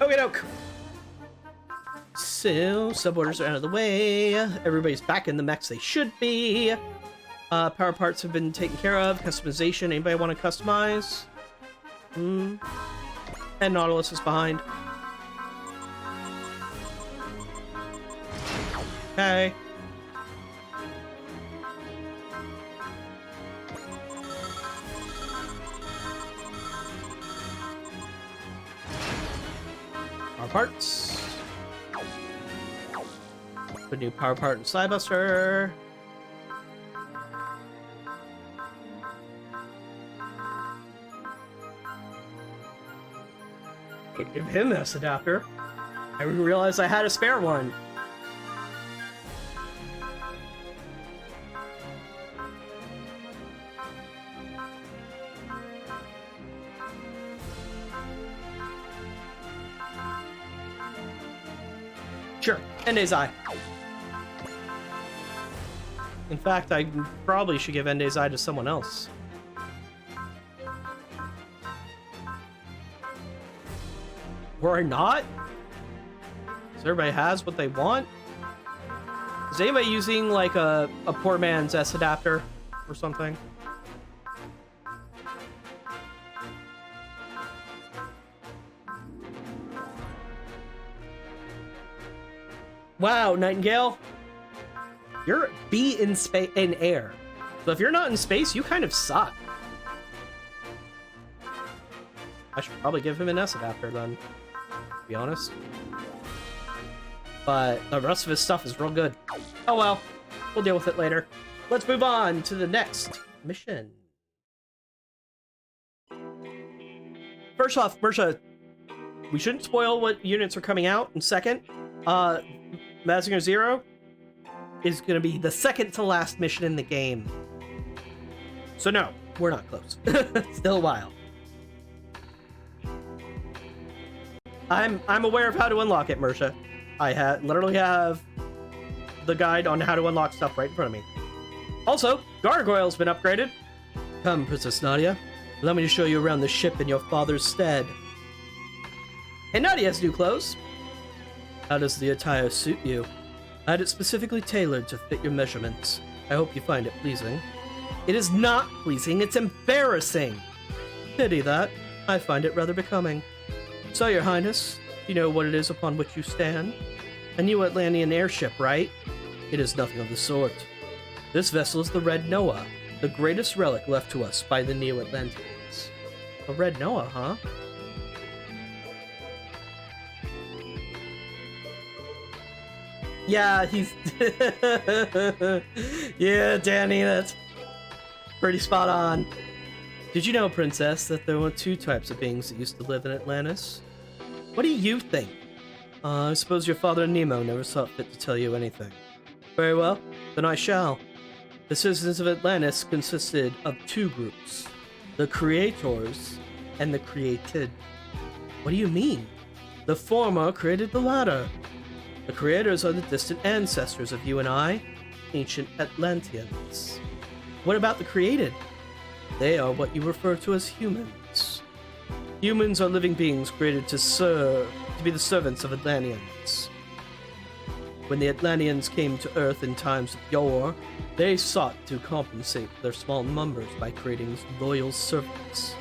Okay, doke. So, suborders are out of the way. Everybody's back in the mechs they should be. Power parts have been taken care of. Customization. Anybody want to customize? And Nautilus is behind. Okay. Power parts. Put a new power part in Slybuster. Give him this adapter. I didn't realize I had a spare one. Sure, Ende's Eye. In fact, I probably should give Ende's Eye to someone else. Or not? So everybody has what they want? Is anybody using like a poor man's S adapter or something? Wow, Nightingale. You're B in space in air. So if you're not in space, you kind of suck. I should probably give him an S adapter then, to be honest. But the rest of his stuff is real good. Oh well, we'll deal with it later. Let's move on to the next mission. First off, Mersha, we shouldn't spoil what units are coming out in second. Mazinger Zero is going to be the second to last mission in the game. So no, we're not close. Still a while. I'm aware of how to unlock it, Mersha. I literally have the guide on how to unlock stuff right in front of me. Also, Gargoyle's been upgraded. Come, Princess Nadia. Allow me to show you around the ship in your father's stead. And Nadia has new clothes. How does the attire suit you? I had it specifically tailored to fit your measurements. I hope you find it pleasing. It is not pleasing, it's embarrassing. Pity that. I find it rather becoming. So, Your Highness, you know what it is upon which you stand? A new Atlantean airship, right? It is nothing of the sort. This vessel is the Red Noah, the greatest relic left to us by the Neo-Atlanteans. A Red Noah, huh? Yeah, he's... Yeah, Danny, that's pretty spot on. Did you know, Princess, that there were two types of beings that used to live in Atlantis? What do you think? I suppose your father Nemo never saw fit to tell you anything. Very well, then I shall. The citizens of Atlantis consisted of two groups. The Creators and the Created. What do you mean? The former created the latter. The Creators are the distant ancestors of you and I, ancient Atlanteans. What about the Created? They are what you refer to as humans. Humans are living beings created to be the servants of Atlanteans. When the Atlanteans came to Earth in times of yore, they sought to compensate for their small numbers by creating loyal servants.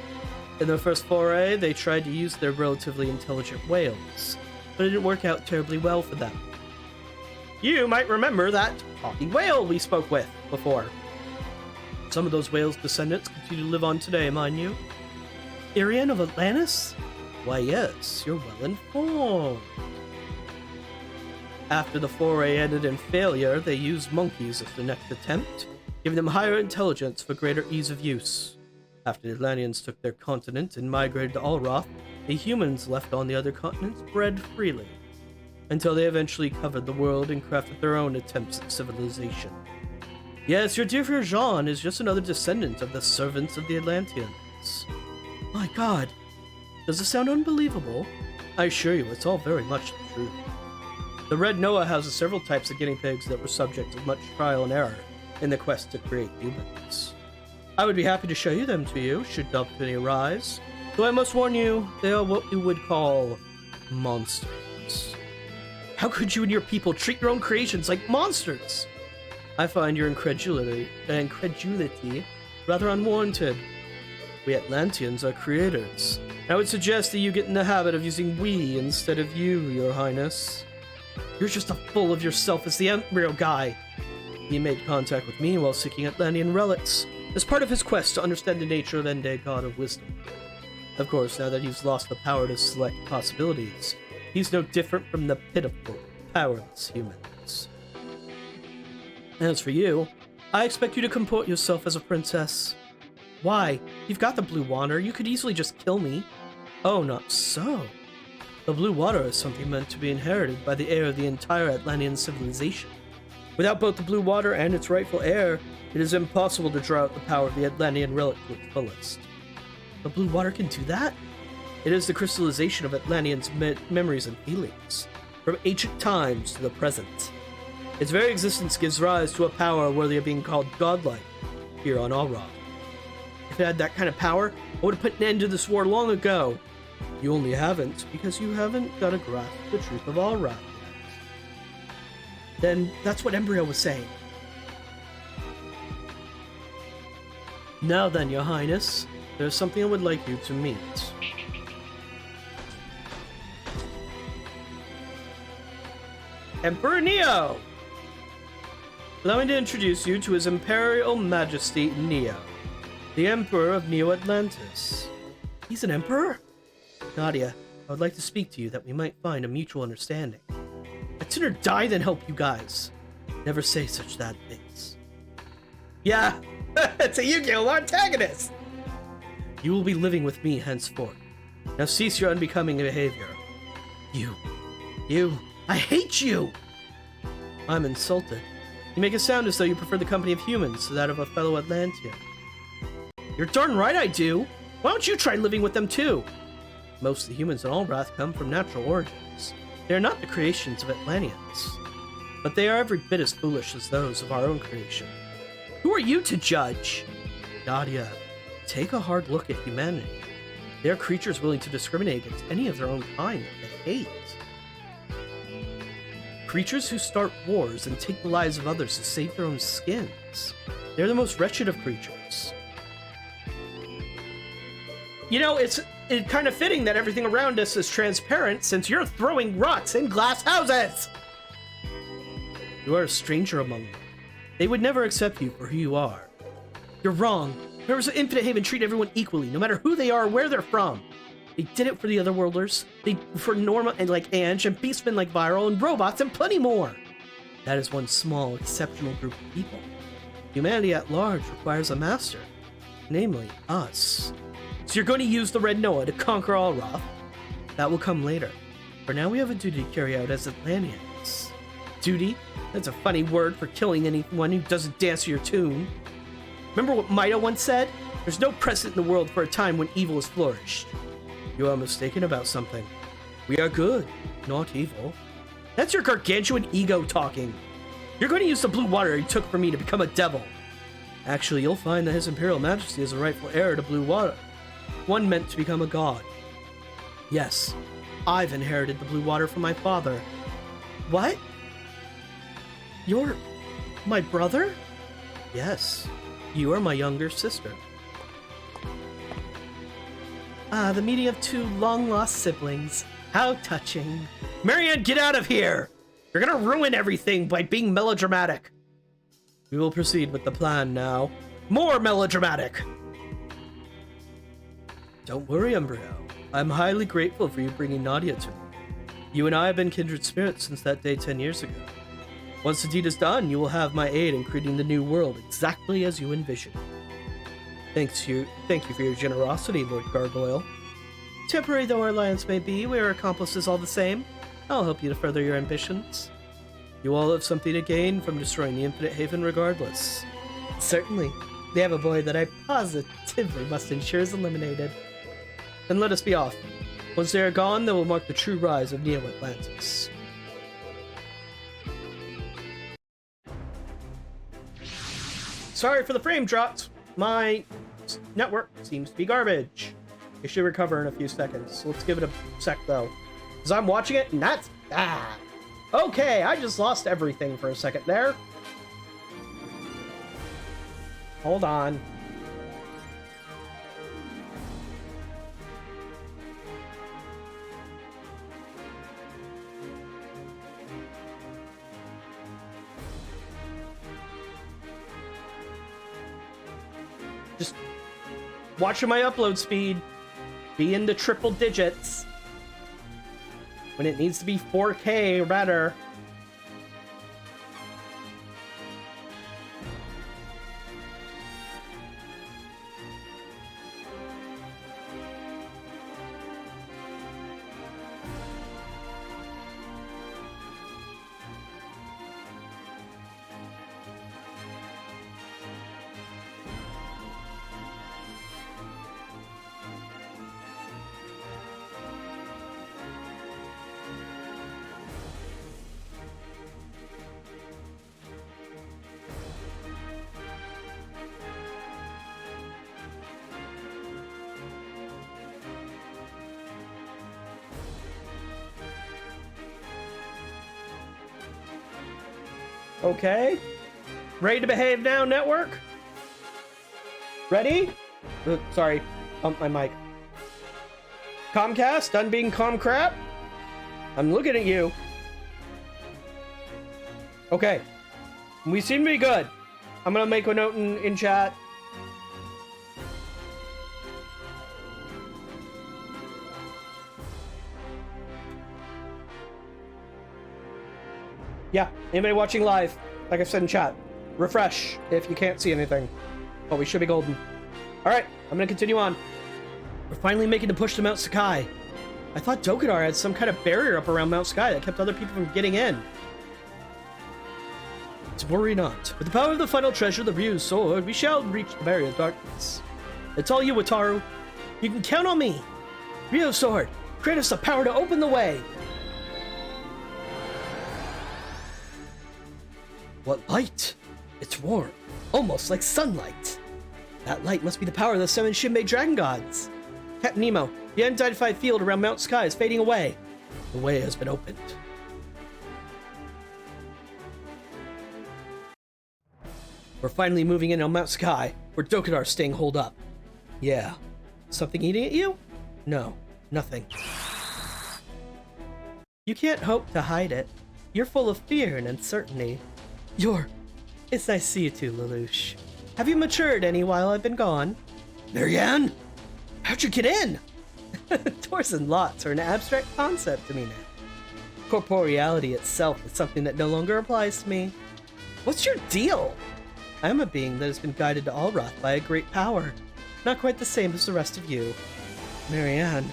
In their first foray, they tried to use their relatively intelligent whales, but it didn't work out terribly well for them. You might remember that talking whale we spoke with before. Some of those whales' descendants continue to live on today, mind you. Irian of Atlantis? Why yes, you're well informed. After the foray ended in failure, they used monkeys as the next attempt, giving them higher intelligence for greater ease of use. After the Atlanteans took their continent and migrated to Alroth, the humans left on the other continents bred freely, until they eventually covered the world and crafted their own attempts at civilization. Yes, your dear friend Jean is just another descendant of the servants of the Atlanteans. My god, does it sound unbelievable? I assure you, it's all very much the truth. The Red Noah houses several types of guinea pigs that were subject to much trial and error in the quest to create humans. I would be happy to show you them to you, should the opportunity arise, though I must warn you, they are what you would call Monsters. How could you and your people treat your own creations like monsters? I find your incredulity rather unwarranted. We Atlanteans are creators. I would suggest that you get in the habit of using we instead of you, Your Highness. You're just a fool of yourself as the embryo guy. He made contact with me while seeking Atlantean relics, as part of his quest to understand the nature of Ende, God of Wisdom. Of course, now that he's lost the power to select possibilities, he's no different from the pitiful, powerless humans. As for you, I expect you to comport yourself as a princess. Why? You've got the blue water, you could easily just kill me. Oh, not so. The blue water is something meant to be inherited by the heir of the entire Atlantean civilization. Without both the blue water and its rightful heir, it is impossible to draw out the power of the Atlantean relic to its fullest. The blue water can do that? It is the crystallization of Atlanteans' memories and feelings, from ancient times to the present. Its very existence gives rise to a power worthy of being called godlike here on Alrod. If it had that kind of power, I would have put an end to this war long ago. You only haven't because you haven't got a grasp of the truth of Alrod yet. Then that's what Embryo was saying. Now then, Your Highness, there's something I would like you to meet. Emperor Neo! Allow me to introduce you to His Imperial Majesty Neo, the Emperor of Neo Atlantis. He's an emperor? Nadia, I would like to speak to you that we might find a mutual understanding. I'd sooner die than help you guys. Never say such bad things. Yeah, it's a Yu-Gi-Oh! Antagonist! You will be living with me henceforth. Now cease your unbecoming behavior. You, I hate you! I'm insulted. You make it sound as though you prefer the company of humans to that of a fellow Atlantean. You're darn right I do! Why don't you try living with them too? Most of the humans in Alrath come from natural origins. They are not the creations of Atlanteans, but they are every bit as foolish as those of our own creation. Who are you to judge? Nadia, take a hard look at humanity. They are creatures willing to discriminate against any of their own kind that they hate. Creatures who start wars and take the lives of others to save their own skins. They're the most wretched of creatures. You know, it's kind of fitting that everything around us is transparent since you're throwing rocks in glass houses! You are a stranger among them. They would never accept you for who you are. You're wrong. Members of Infinite Haven treat everyone equally, no matter who they are or where they're from. They did it for the Otherworlders, for Norma and like Ange, and Beastmen like Viral, and robots, and plenty more. That is one small, exceptional group of people. Humanity at large requires a master, namely us. So you're going to use the Red Noah to conquer Alroth? That will come later. For now, we have a duty to carry out as Atlanteans. Duty? That's a funny word for killing anyone who doesn't dance to your tune. Remember what Maida once said? There's no precedent in the world for a time when evil has flourished. You are mistaken about something. We are good, not evil. That's your gargantuan ego talking. You're going to use the blue water you took from me to become a devil. Actually, you'll find that His Imperial Majesty is a rightful heir to blue water. One meant to become a god. Yes, I've inherited the blue water from my father. What? You're my brother? Yes, you are my younger sister. Ah, the meeting of two long-lost siblings. How touching. Marianne, get out of here! You're gonna ruin everything by being melodramatic. We will proceed with the plan now. More melodramatic! Don't worry, Embryo. I'm highly grateful for you bringing Nadia to me. You and I have been kindred spirits since that day 10 years ago. Once the deed is done, you will have my aid in creating the new world exactly as you envisioned. Thank you for your generosity, Lord Gargoyle. Temporary though our alliance may be, we are accomplices all the same. I'll help you to further your ambitions. You all have something to gain from destroying the Infinite Haven regardless. Certainly. They have a boy that I positively must ensure is eliminated. Then let us be off. Once they are gone, they will mark the true rise of Neo Atlantis. Sorry for the frame drops. My network seems to be garbage. It should recover in a few seconds. So let's give it a sec though. Because I'm watching it, and that's bad. Okay, I just lost everything for a second there. Hold on. Just watching my upload speed be in the triple digits when it needs to be 4K or better. Okay. Ready to behave now, network? Ready? Sorry. Bumped my mic. Comcast, done being crap? I'm looking at you. Okay. We seem to be good. I'm gonna make a note in chat. Yeah, anybody watching live, like I said in chat, refresh if you can't see anything. But we should be golden. Alright, I'm gonna continue on. We're finally making the push to Mount Sakai. I thought Dokudar had some kind of barrier up around Mount Sakai that kept other people from getting in. To worry not. With the power of the final treasure, the Ryu's sword, we shall reach the barrier of darkness. It's all you, Wataru. You can count on me. Ryu's sword, grant us the power to open the way. What light? It's warm, almost like sunlight. That light must be the power of the 7 Shinbei Dragon Gods. Captain Nemo, the unidentified field around Mount Sakai is fading away. The way has been opened. We're finally moving in on Mount Sakai, where Dokudar's staying holed up. Yeah. Something eating at you? No, nothing. You can't hope to hide it. You're full of fear and uncertainty. It's nice to see you too, Lelouch. Have you matured any while I've been gone? Marianne? How'd you get in? Doors and lots are an abstract concept to me now. Corporeality itself is something that no longer applies to me. What's your deal? I am a being that has been guided to Alroth by a great power. Not quite the same as the rest of you. Marianne.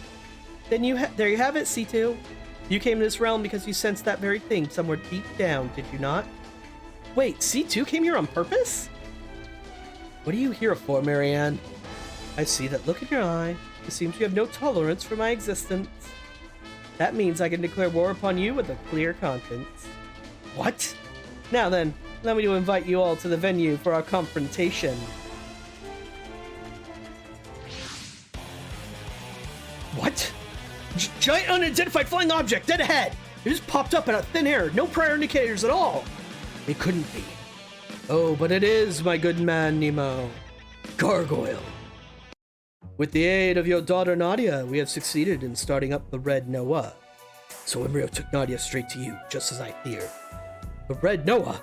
Then there you have it, C2. You came to this realm because you sensed that very thing somewhere deep down, did you not? Wait, C2 came here on purpose? What are you here for, Marianne? I see that look in your eye. It seems you have no tolerance for my existence. That means I can declare war upon you with a clear conscience. What? Now then, allow me to invite you all to the venue for our confrontation. What? Giant unidentified flying object dead ahead! It just popped up out of thin air, no prior indicators at all! It couldn't be. Oh, but it is, my good man, Nemo. Gargoyle. With the aid of your daughter Nadia, we have succeeded in starting up the Red Noah. So Imrio took Nadia straight to you, just as I feared. The Red Noah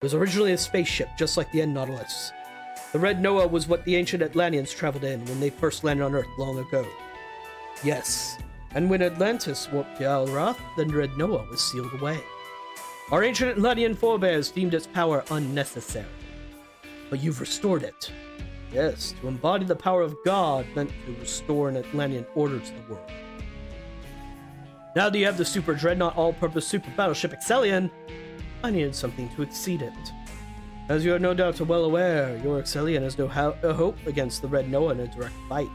was originally a spaceship, just like the End Nautilus. The Red Noah was what the ancient Atlanteans traveled in when they first landed on Earth long ago. Yes, and when Atlantis warped to Alroth, the Red Noah was sealed away. Our ancient Atlantean forebears deemed its power unnecessary. But you've restored it. Yes, to embody the power of God meant to restore an Atlantean order to the world. Now that you have the Super Dreadnought all-purpose super battleship Excellion, I needed something to exceed it. As you are no doubt well aware, your Excellion has no hope against the Red Noah in a direct fight.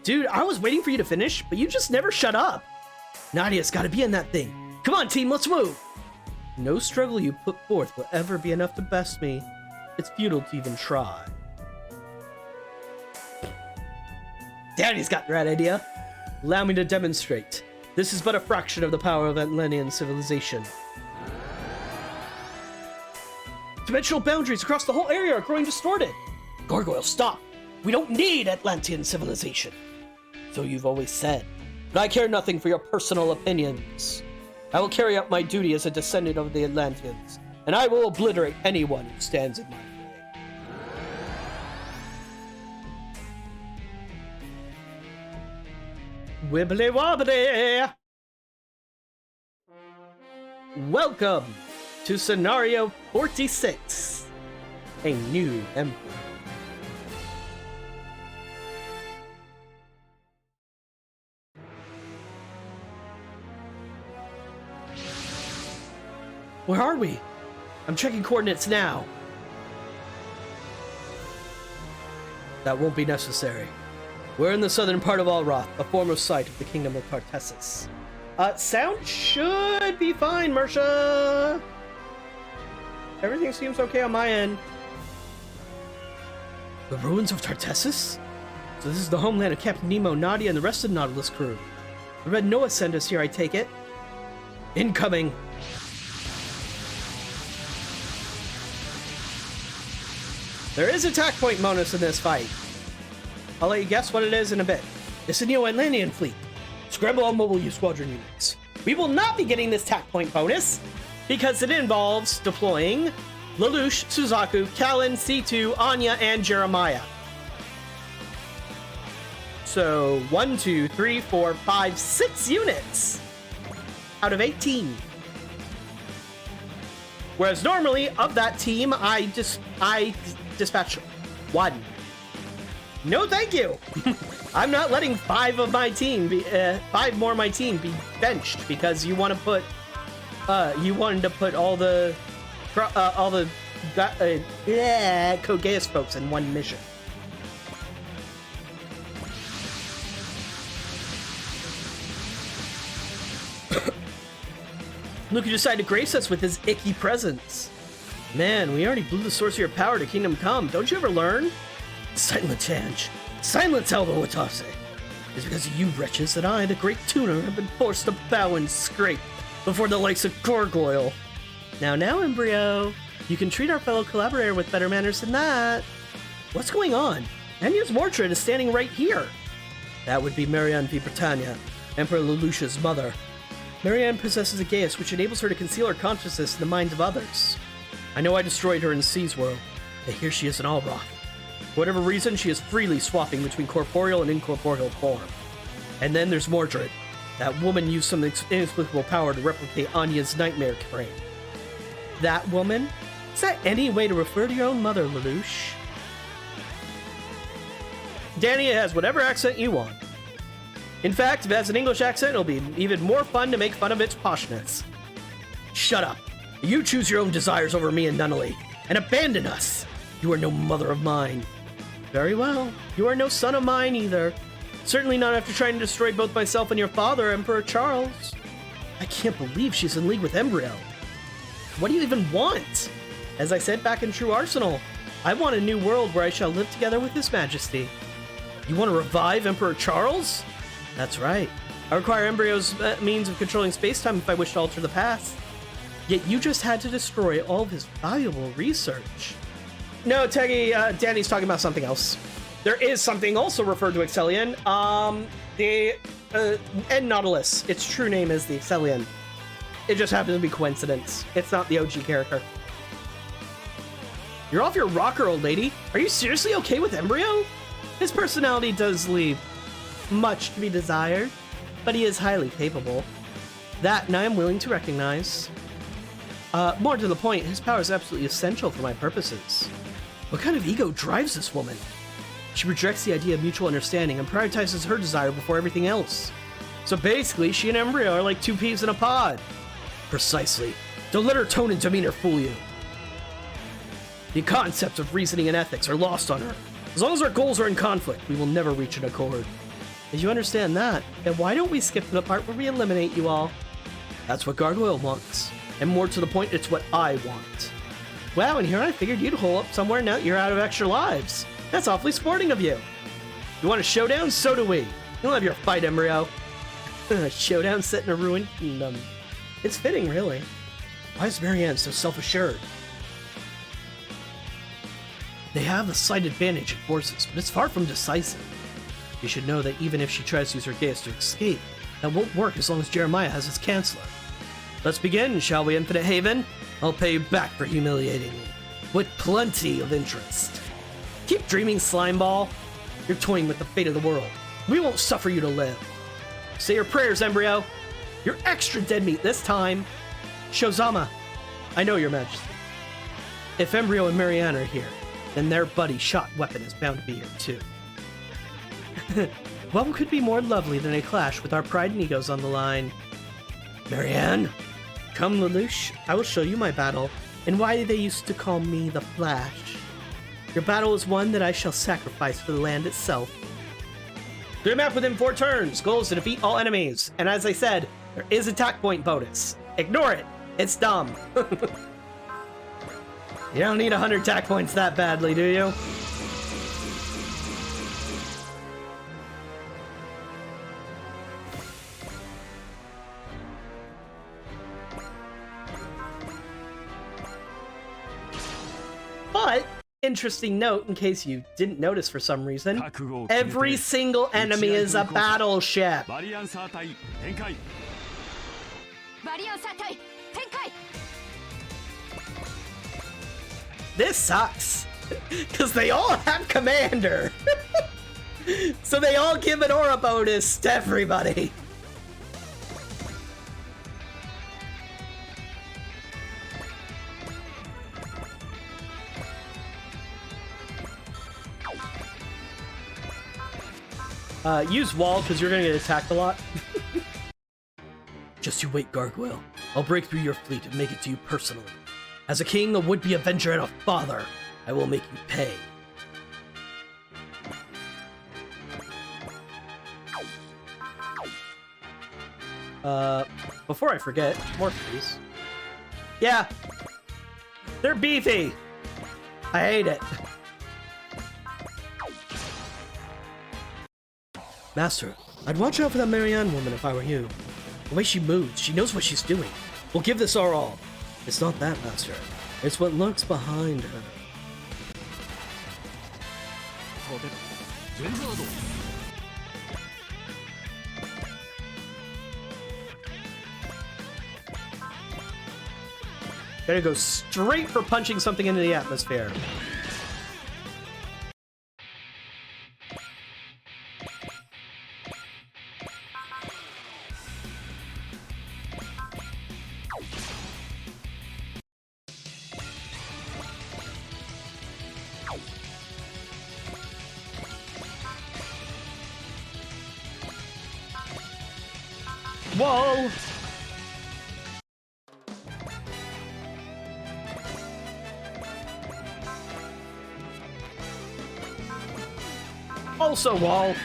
Dude, I was waiting for you to finish, but you just never shut up. Nadia's gotta be in that thing. Come on, team, let's move. No struggle you put forth will ever be enough to best me. It's futile to even try. Daddy's got the right idea. Allow me to demonstrate. This is but a fraction of the power of Atlantean civilization. Dimensional boundaries across the whole area are growing distorted. Gargoyle, stop. We don't need Atlantean civilization. So you've always said. But I care nothing for your personal opinions. I will carry out my duty as a descendant of the Atlanteans, and I will obliterate anyone who stands in my way. Wibbly wobbly! Welcome to Scenario 46, a new emperor. Where are we? I'm checking coordinates now. That won't be necessary. We're in the southern part of Alroth, a former site of the Kingdom of Tartessus. Sound should be fine, Mersha. Everything seems okay on my end. The ruins of Tartessus? So this is the homeland of Captain Nemo, Nadia, and the rest of the Nautilus crew. The Red Noah sent us here, I take it. Incoming. There is attack point bonus in this fight. I'll let you guess what it is in a bit. It's a Neo-Atlantean fleet. Scramble all mobile use squadron units. We will not be getting this attack point bonus because it involves deploying Lelouch, Suzaku, Kallen, C2, Anya, and Jeremiah. So 1, 2, 3, 4, 5, 6 units out of 18. Whereas normally of that team, I dispatch 1. No, thank you. I'm not letting 5 of my team be 5 more of my team be benched because you want to put you wanted to put all the Kogeus folks in one mission. Look who decided to grace us with his icky presence. Man, we already blew the source of your power to Kingdom Come. Don't you ever learn? Silence, Ange. Silence, Alba Watase. It's because of you wretches that I, the great tuner, have been forced to bow and scrape before the likes of Gargoyle. Now, Embryo. You can treat our fellow collaborator with better manners than that. What's going on? Anya's Mordred is standing right here. That would be Marianne V. Britannia, Emperor Lelouch's mother. Marianne possesses a geas which enables her to conceal her consciousness in the minds of others. I know I destroyed her in C's world, but here she is in Alroth. For whatever reason, she is freely swapping between corporeal and incorporeal form. And then there's Mordred. That woman used some inexplicable power to replicate Anya's nightmare frame. That woman? Is that any way to refer to your own mother, Lelouch? Danny has whatever accent you want. In fact, if it has an English accent, it'll be even more fun to make fun of its poshness. Shut up. You choose your own desires over me and Nunnally, and abandon us. You are no mother of mine. Very well. You are no son of mine either. Certainly not after trying to destroy both myself and your father, Emperor Charles. I can't believe she's in league with Embryo. What do you even want? As I said back in True Arsenal, I want a new world where I shall live together with His Majesty. You want to revive Emperor Charles? That's right. I require Embryo's means of controlling space-time if I wish to alter the past. Yet you just had to destroy all of his valuable research. No, Teggy, Danny's talking about something else. There is something also referred to Excellion. The N Nautilus. Its true name is the Excellion. It just happens to be coincidence. It's not the OG character. You're off your rocker, old lady. Are you seriously okay with Embryo? His personality does leave much to be desired, but he is highly capable. That, and I am willing to recognize. More to the point, his power is absolutely essential for my purposes. What kind of ego drives this woman? She rejects the idea of mutual understanding and prioritizes her desire before everything else. So basically, she and Embryo are like two peas in a pod. Precisely. Don't let her tone and demeanor fool you. The concepts of reasoning and ethics are lost on her. As long as our goals are in conflict, we will never reach an accord. As you understand that, then why don't we skip to the part where we eliminate you all? That's what Gargoyle wants. And more to the point, it's what I want. Wow, and here I figured you'd hole up somewhere now that you're out of extra lives. That's awfully sporting of you. You want a showdown? So do we. You'll have your fight, Embryo. Showdown set in a ruined kingdom. It's fitting, really. Why is Marianne so self-assured? They have a slight advantage in forces, but it's far from decisive. You should know that even if she tries to use her gaze to escape, that won't work as long as Jeremiah has his Chancellor. Let's begin, shall we, Infinite Haven? I'll pay you back for humiliating me, with plenty of interest. Keep dreaming, Slimeball. You're toying with the fate of the world. We won't suffer you to live. Say your prayers, Embryo. You're extra dead meat this time. Shozama, I know, Your Majesty. If Embryo and Marianne are here, then their buddy shot weapon is bound to be here too. What could be more lovely than a clash with our pride and egos on the line? Marianne? Come, Lelouch, I will show you my battle, and why they used to call me the Flash. Your battle is one that I shall sacrifice for the land itself. Clear map within 4 turns. Goal is to defeat all enemies. And as I said, there is attack point bonus. Ignore it. It's dumb. You don't need 100 attack points that badly, do you? But, interesting note, in case you didn't notice for some reason, every single enemy is a battleship. This sucks, because they all have Commander. So they all give an aura bonus to everybody. Use wall, because you're going to get attacked a lot. Just you wait, Gargoyle. I'll break through your fleet and make it to you personally. As a king, a would-be avenger, and a father, I will make you pay. Before I forget, more please. Yeah, they're beefy. I hate it. Master, I'd watch out for that Marianne woman if I were you. The way she moves, she knows what she's doing. We'll give this our all. It's not that, Master. It's what lurks behind her. Gotta go straight for punching something into the atmosphere. Whoa! Also wall.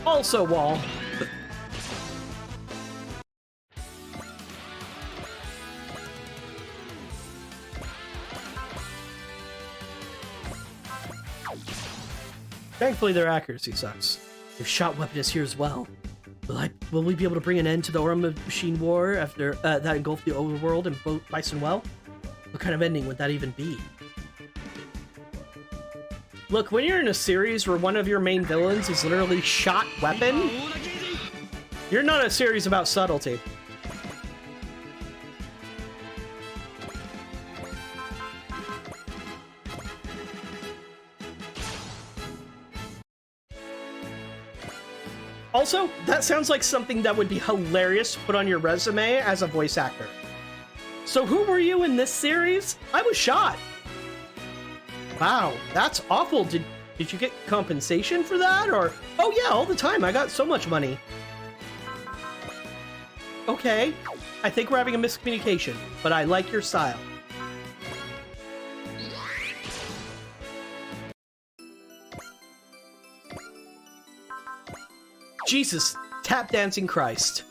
Also wall. Thankfully, their accuracy sucks. Their shot weapon is here as well. Will we be able to bring an end to the Aura Machine War after that engulfed the overworld and Bison Well? What kind of ending would that even be? Look, when you're in a series where one of your main villains is literally shot weapon, you're not a series about subtlety. Also, that sounds like something that would be hilarious to put on your resume as a voice actor. So who were you in this series? I was shot. Wow, that's awful. Did you get compensation for that? Or, oh yeah, all the time. I got so much money. Okay, I think we're having a miscommunication, but I like your style. Jesus, tap dancing Christ.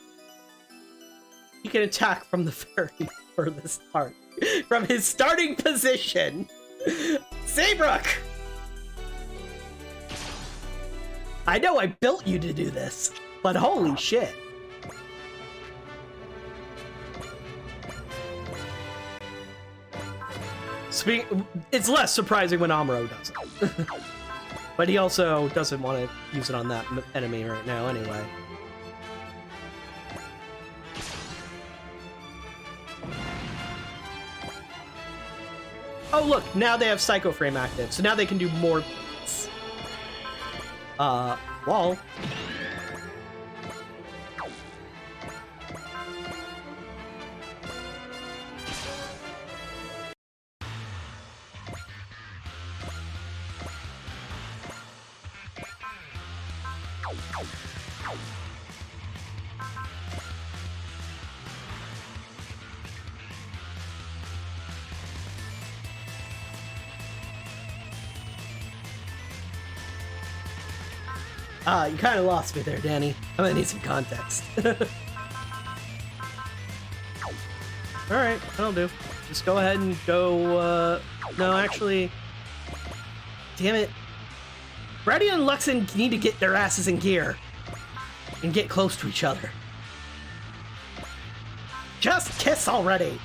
You can attack from the very furthest part. from his starting position. Saybrook! I know I built you to do this, but holy shit. It's less surprising when Amuro does it. But he also doesn't want to use it on that enemy right now anyway. Oh look, now they have Psycho Frame active, so now they can do more things. Wall. You kind of lost me there, Danny. I'm gonna need some context. Alright, that'll do. Just go ahead and go, no, actually... Damn it. Brady and Luxon need to get their asses in gear. And get close to each other. Just kiss already!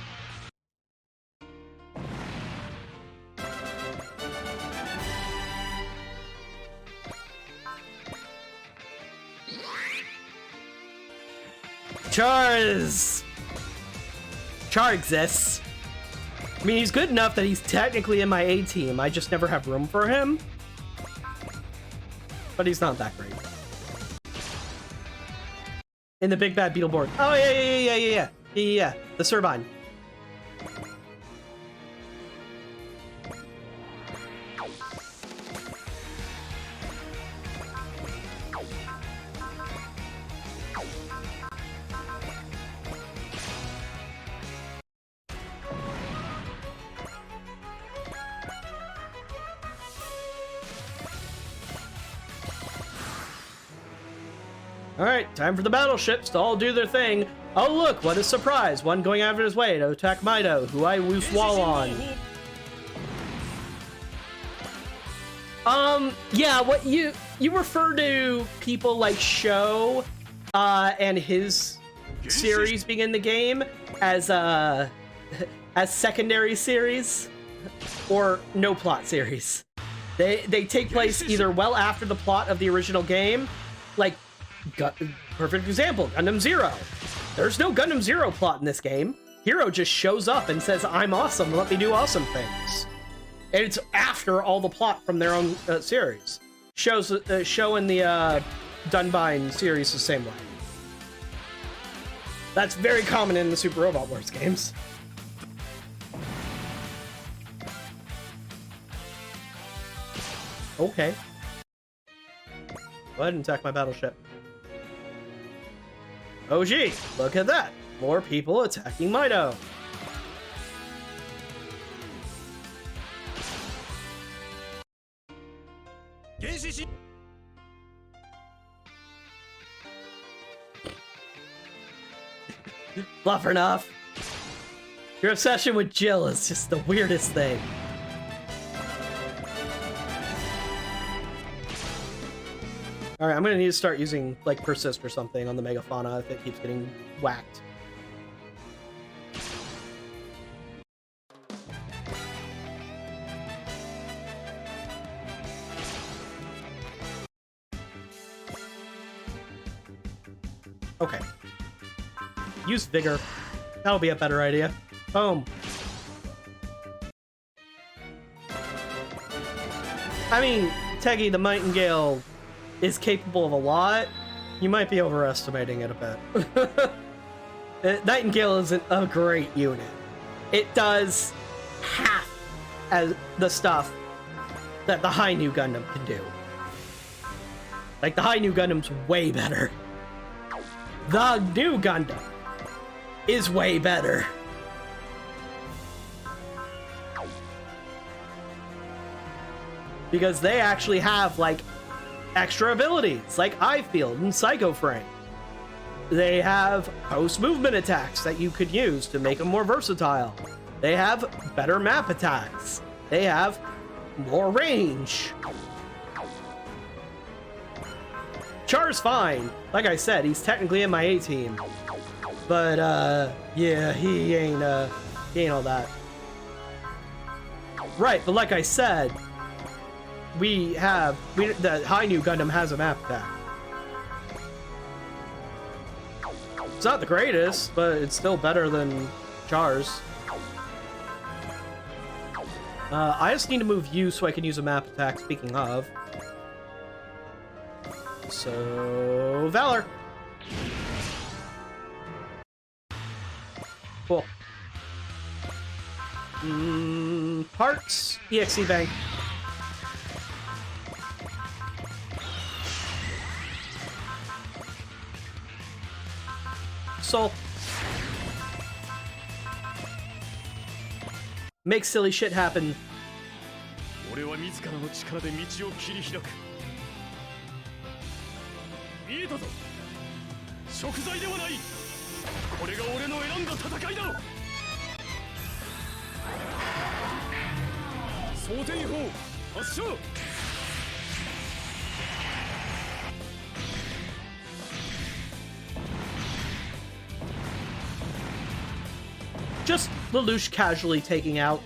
Char exists. I mean, he's good enough that he's technically in my A team. I just never have room for him. But he's not that great. In the Big Bad Beetleborg. Oh, yeah. The Servine. Alright, time for the battleships to all do their thing. Oh look, what a surprise! One going out of his way to attack Mido, who I loose wall on. Yeah, what you refer to people like Sho, and his series being in the game as secondary series, or no plot series. They take place either well after the plot of the original game, like, perfect example, Gundam Zero. There's no Gundam Zero plot in this game. Hero just shows up and says, I'm awesome, let me do awesome things. And it's after all the plot from their own series. Sho in the Dunbine series the same way. That's very common in the Super Robot Wars games. Okay. Go ahead and attack my battleship. Oh gee, look at that! More people attacking Mido. Bluff enough. Your obsession with Jill is just the weirdest thing. Alright, I'm gonna need to start using, like, Persist or something on the Megafauna if it keeps getting whacked. Okay. Use Vigor. That'll be a better idea. Boom. I mean, Teggy the Nightingale is capable of a lot. You might be overestimating it a bit. Nightingale isn't a great unit. It does half as the stuff that the High New Gundam can do. Like, the High New Gundam's way better. The New Gundam is way better. Because they actually have, like, extra abilities, like Eye Field and Psycho Frame. They have post-movement attacks that you could use to make them more versatile. They have better map attacks. They have more range. Char's fine. Like I said, he's technically in my A team. But, yeah, he ain't all that. Right, but like I said, the Hi-Nu Gundam has a map attack. It's not the greatest, but it's still better than Char's. I just need to move you so I can use a map attack, speaking of. So, Valor. Cool. Parts, EXE Bank. Soul. Make silly shit happen. Just Lelouch casually taking out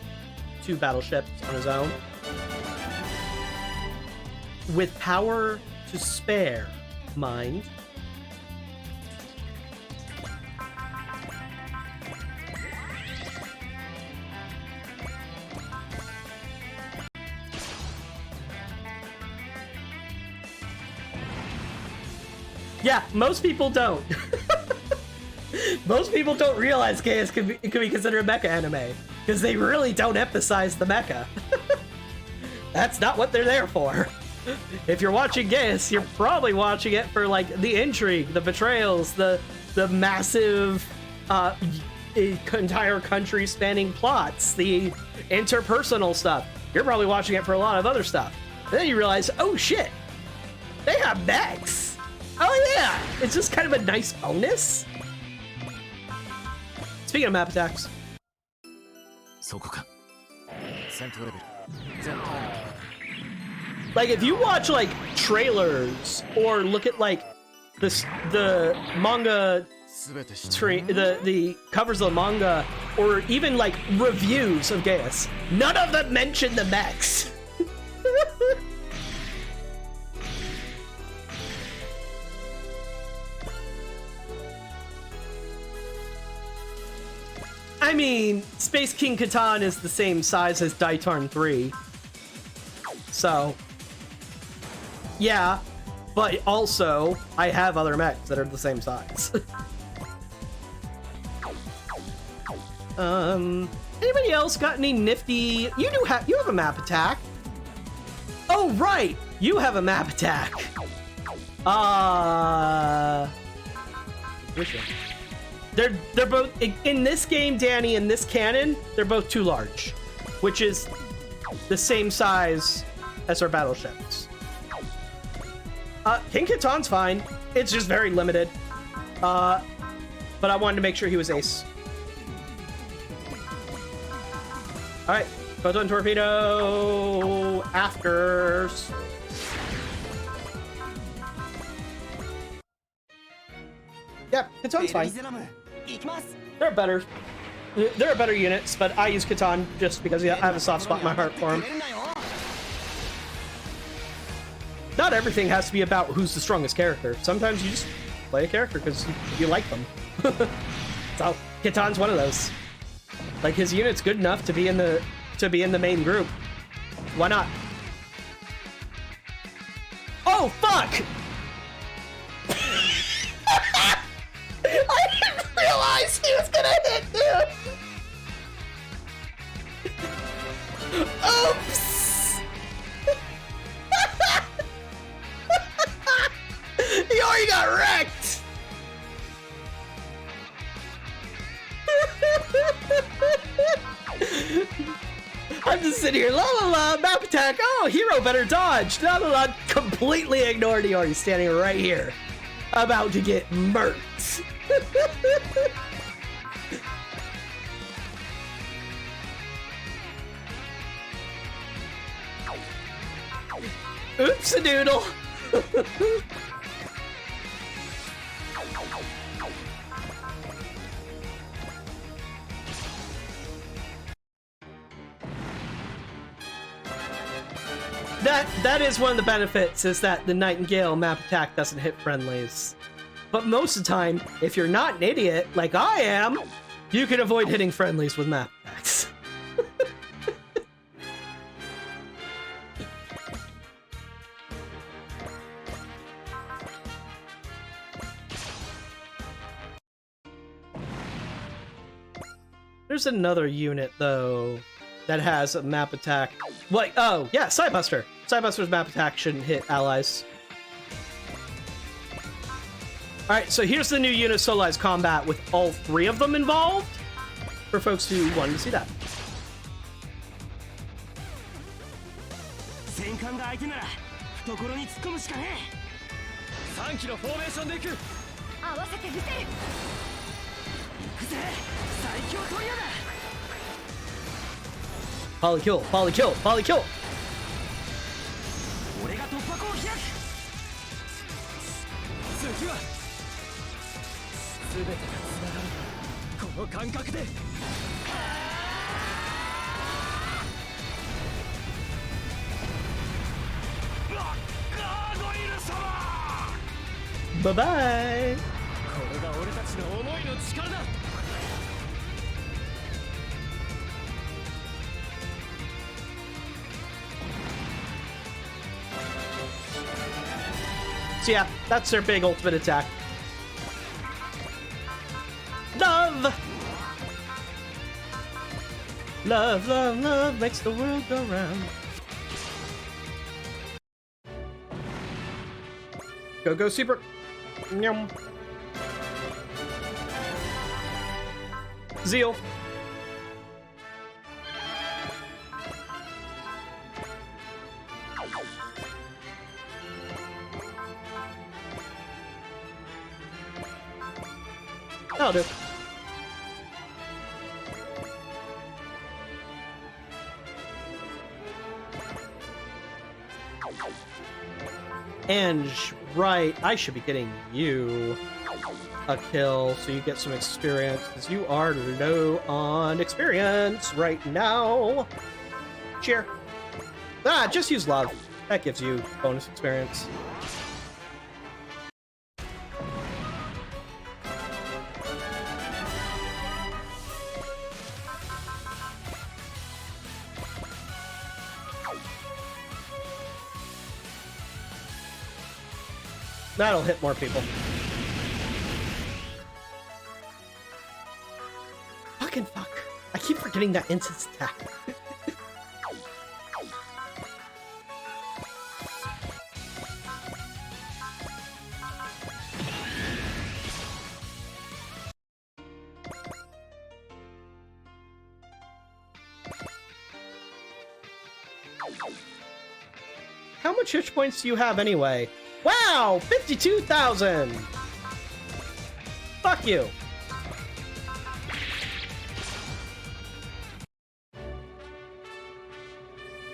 2 battleships on his own. With power to spare, mind. Yeah, most people don't. Most people don't realize Gaius can be considered a mecha anime, because they really don't emphasize the mecha. That's not what they're there for. If you're watching Gaius, you're probably watching it for like the intrigue, the betrayals, the massive entire country spanning plots, the interpersonal stuff. You're probably watching it for a lot of other stuff. And then you realize, oh shit, they have mechs. Oh yeah, it's just kind of a nice bonus. Speaking of map attacks. Like, if you watch like trailers or look at like the manga the covers of the manga, or even like reviews of Gaius, none of them mention the mechs. I mean, Space King Catan is the same size as Daitarn 3. So, yeah, but also, I have other mechs that are the same size. Anybody else got any nifty... You have a map attack. Oh, right! You have a map attack. They're both in this game, Danny. In this canon, they're both too large, which is the same size as our battleships. King Catan's fine. It's just very limited. But I wanted to make sure he was ace. All right, photon torpedo afters. Yeah, Catan's fine. They're better. There are better units, but I use Catan just because I have a soft spot in my heart for him. Not everything has to be about who's the strongest character. Sometimes you just play a character because you like them. So Catan's one of those. Like, his unit's good enough to be in the main group. Why not? Oh fuck! I didn't realize he was gonna hit him! Oops! He already got wrecked! I'm just sitting here, la la la, map attack, oh, hero better dodge, la la la, completely ignored Iori standing right here, about to get murked. Oops-a-doodle! That is one of the benefits, is that the Nightingale map attack doesn't hit friendlies. But most of the time, if you're not an idiot, like I am, you can avoid hitting friendlies with map attacks. There's another unit, though, that has a map attack. Like, oh, yeah, Sidebuster. Sidebuster's map attack shouldn't hit allies. Alright, so here's the new unit Solarized Combat with all 3 of them involved, for folks who wanted to see that. Polykill, polykill, polykill! Bye-bye! So yeah, that's their big ultimate attack. Love! Love, love, love makes the world go round. Go, go, Super! Nyum. Zeal. That'll do. And right, I should be getting you a kill so you get some experience, because you are low on experience right now. Cheer. Ah, just use love. That gives you bonus experience. That'll hit more people. Fucking fuck. I keep forgetting that instant attack. How much hit points do you have anyway? Wow! 52,000! Fuck you!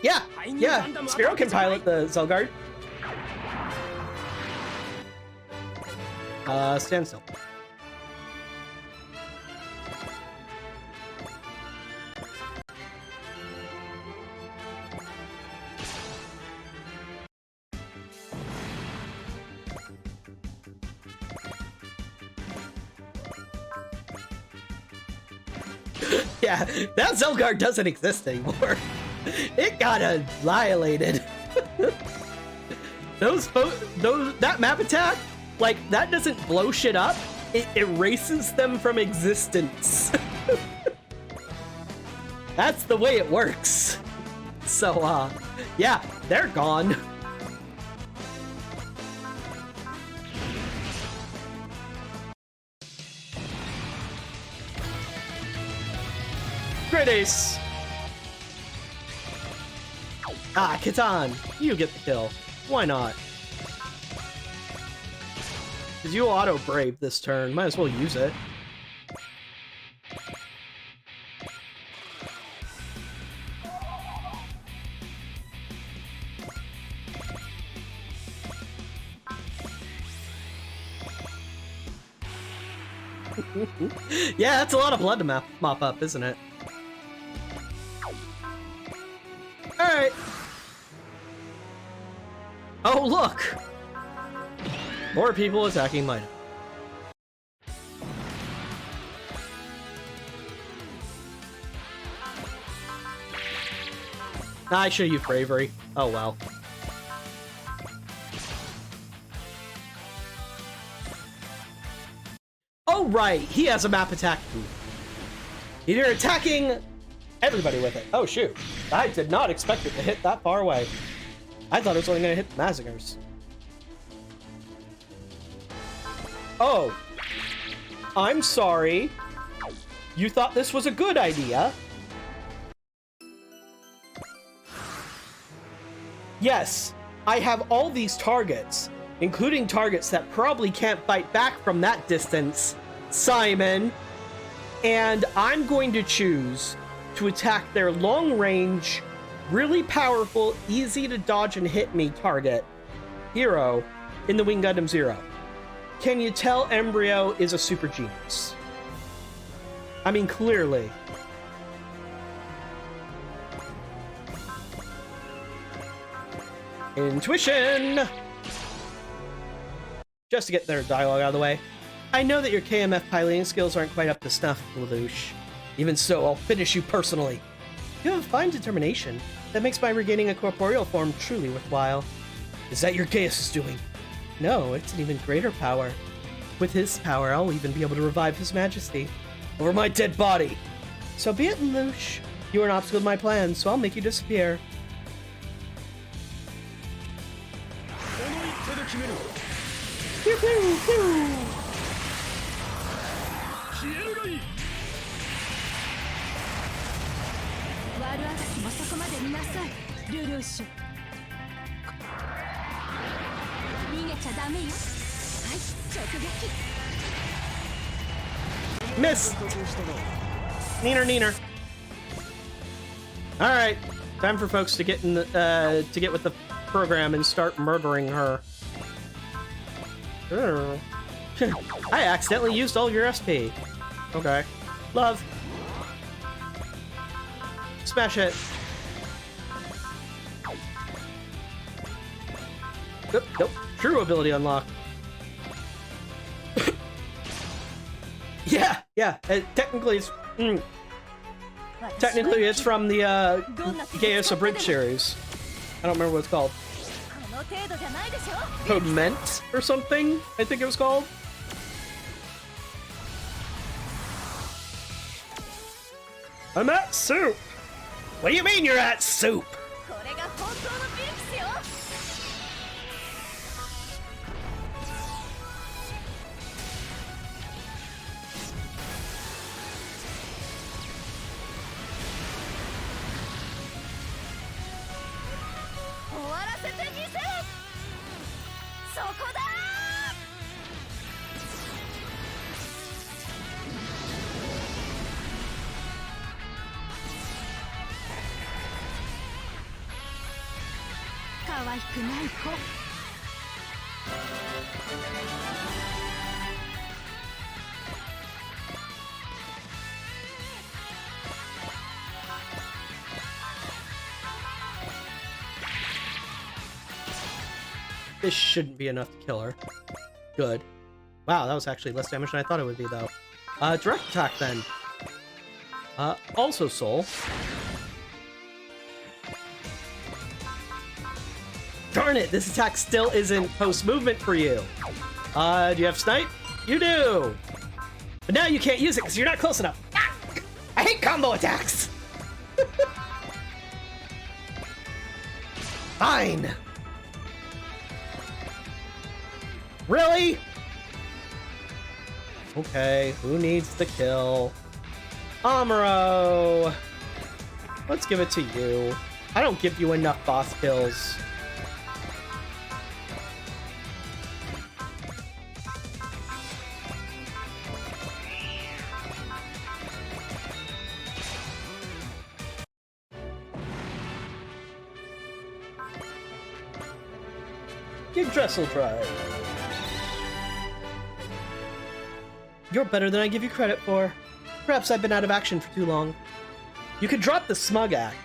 Yeah! Yeah! Spearow can pilot the Zelgard. Stand still. Yeah, that Zelgard doesn't exist anymore. It got annihilated. That map attack, like, that doesn't blow shit up. It erases them from existence. That's the way it works. So, yeah, they're gone. Great ace! Ah, Catan, you get the kill. Why not? Because you auto-brave this turn. Might as well use it. Yeah, that's a lot of blood to mop up, isn't it? Alright. Oh, look! More people attacking Mida. I should use bravery. Oh well. Oh right, he has a map attack too. You're attacking everybody with it. Oh shoot. I did not expect it to hit that far away. I thought it was only gonna hit the Mazingers. Oh. I'm sorry. You thought this was a good idea? Yes, I have all these targets, including targets that probably can't fight back from that distance, Simon. And I'm going to choose to attack their long-range, really powerful, easy to dodge and hit me target, Hero, in the Wing Gundam Zero. Can you tell Embryo is a super genius? I mean, clearly. Intuition! Just to get their dialogue out of the way. I know that your KMF piloting skills aren't quite up to snuff, Lelouch. Even so, I'll finish you personally. You have a fine determination. That makes my regaining a corporeal form truly worthwhile. Is that your Gaius is doing? No, it's an even greater power. With his power, I'll even be able to revive His Majesty. Over my dead body! So be it, Lelouch. You are an obstacle to my plans, so I'll make you disappear. Pew, pew, pew. Miss! Neener, neener. Alright, time for folks to get in the, to get with the program and start murdering her. I accidentally used all your SP. Okay. Love. Smash it. Nope, nope. True ability unlocked. Yeah. Technically, it's technically it's from the Gaius Abridged series. I don't remember what it's called. Codement or something, I think it was called. I'm at soup. What do you mean you're at soup? This shouldn't be enough to kill her. Good. Wow, that was actually less damage than I thought it would be, though. Direct attack, then. Also Soul. Darn it, this attack still isn't post-movement for you. Do you have Snipe? You do! But now you can't use it because you're not close enough. Ah! I hate combo attacks! Fine! Really? Okay, who needs the kill? Amuro! Let's give it to you. I don't give you enough boss kills. Give Dressel try. You're better than I give you credit for. Perhaps I've been out of action for too long. You can drop the smug act.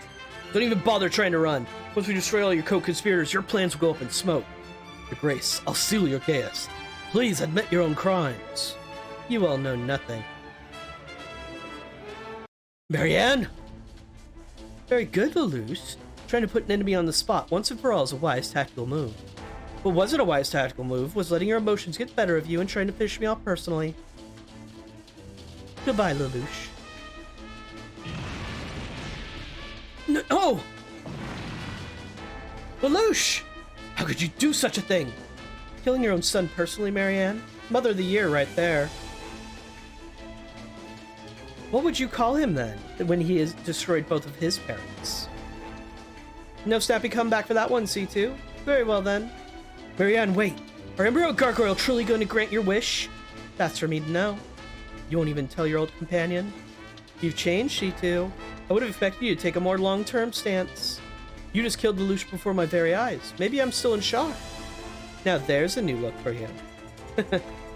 Don't even bother trying to run. Once we destroy all your co-conspirators, your plans will go up in smoke. Your Grace, I'll seal your case. Please admit your own crimes. You all know nothing. Marianne? Very good, Lelouch. Trying to put an enemy on the spot once and for all is a wise tactical move. What wasn't a wise tactical move was letting your emotions get the better of you and trying to fish me off personally. Goodbye, Lelouch. No! Oh! Lelouch! How could you do such a thing? Killing your own son personally, Marianne? Mother of the Year right there. What would you call him then, when he has destroyed both of his parents? No snappy comeback for that one, C2. Very well then. Marianne, wait. Are Embryo and Gargoyle truly going to grant your wish? That's for me to know. You won't even tell your old companion? You've changed, C2. I would have expected you to take a more long-term stance. You just killed Lelouch before my very eyes. Maybe I'm still in shock. Now there's a new look for him.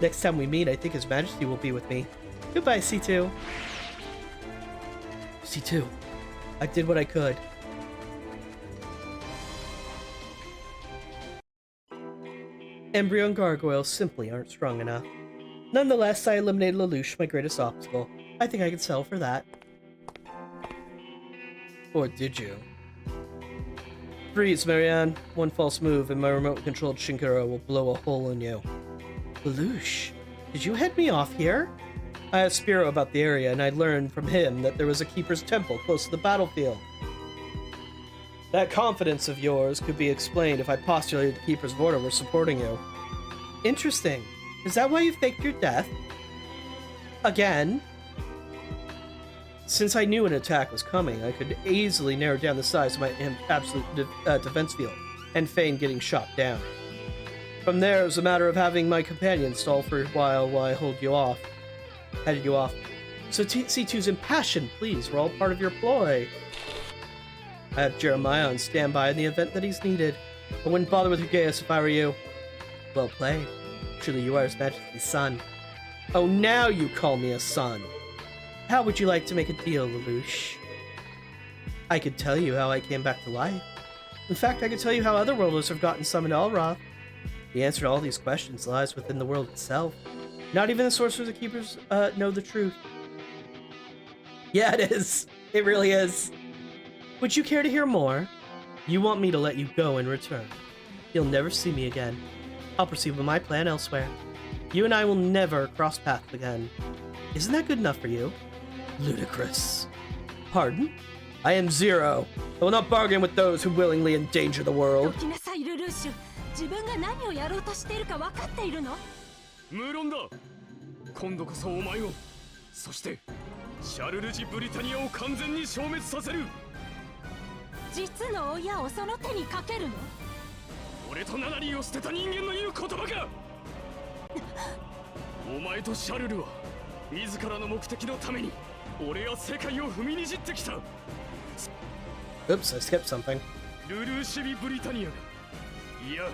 Next time we meet, I think His Majesty will be with me. Goodbye, C2. C2, I did what I could. Embryo and Gargoyle simply aren't strong enough. Nonetheless, I eliminated Lelouch, my greatest obstacle. I think I could settle for that. Or did you? Freeze, Marianne. One false move and my remote-controlled Shinkaro will blow a hole in you. Lelouch, did you head me off here? I asked Spiro about the area, and I learned from him that there was a Keeper's Temple close to the battlefield. That confidence of yours could be explained if I postulated the Keepers of Order were supporting you. Interesting. Is that why you faked your death? Again? Since I knew an attack was coming, I could easily narrow down the size of my absolute defense field, and feign getting shot down. From there, it was a matter of having my companion stall for a while I headed you off. So C2's impassioned pleas were all part of your ploy. I have Jeremiah on standby in the event that he's needed. I wouldn't bother with Rugeus if I were you. Well played. Truly you are His Majesty's son. Oh, now you call me a son. How would you like to make a deal, Lelouch? I could tell you how I came back to life. In fact, I could tell you how Otherworlders have gotten summoned to Alroth. The answer to all these questions lies within the world itself. Not even the Sorcerers and Keepers know the truth. Yeah, it is. It really is. Would you care to hear more? You want me to let you go in return. You'll never see me again. I'll proceed with my plan elsewhere. You and I will never cross paths again. Isn't that good enough for you? Ludicrous. Pardon? I am Zero. I will not bargain with those who willingly endanger the world. 自分が何をやろうとしているか分かっているの？無論だ。今度こそお前を、そしてシャルルジ・ブリタニアを完全に消滅させる。実の親をその手にかけるの？俺とナナリーを捨てた人間の言う言葉か。お前とシャルルは自らの目的のために俺や世界を踏みにじってきた。Oops, I skipped something. ルルーシュビ・ブリタニアが、いや、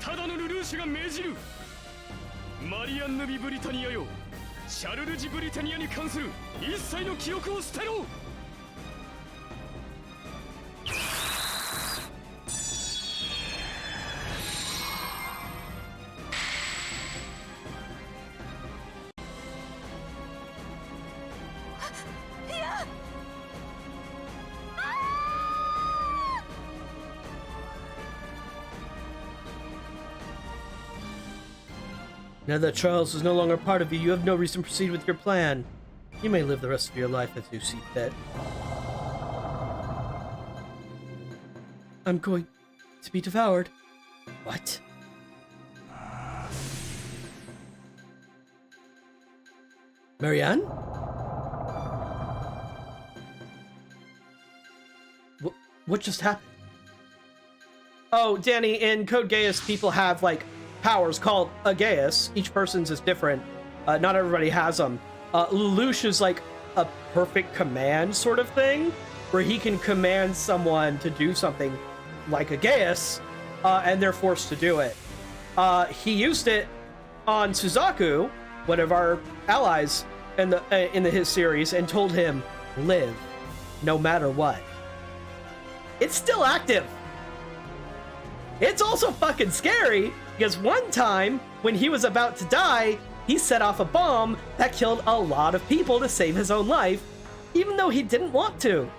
ただのルルーシュが命じる。マリアンヌビ・ブリタニアよ、シャルルジ・ブリタニアに関する一切の記憶を捨てろ。Now that Charles is no longer part of you, you have no reason to proceed with your plan. You may live the rest of your life as you see fit. I'm going to be devoured. What? Marianne? What just happened? Oh, Danny, in Code Geass, people have, like, powers called Ageus. Each person's is different. Not everybody has them. Lelouch is like a perfect command sort of thing, where he can command someone to do something like Ageus, and they're forced to do it. He used it on Suzaku one of our allies in his series, and told him, "Live, no matter what." It's still active. It's also fucking scary because one time when he was about to die, he set off a bomb that killed a lot of people to save his own life, even though he didn't want to.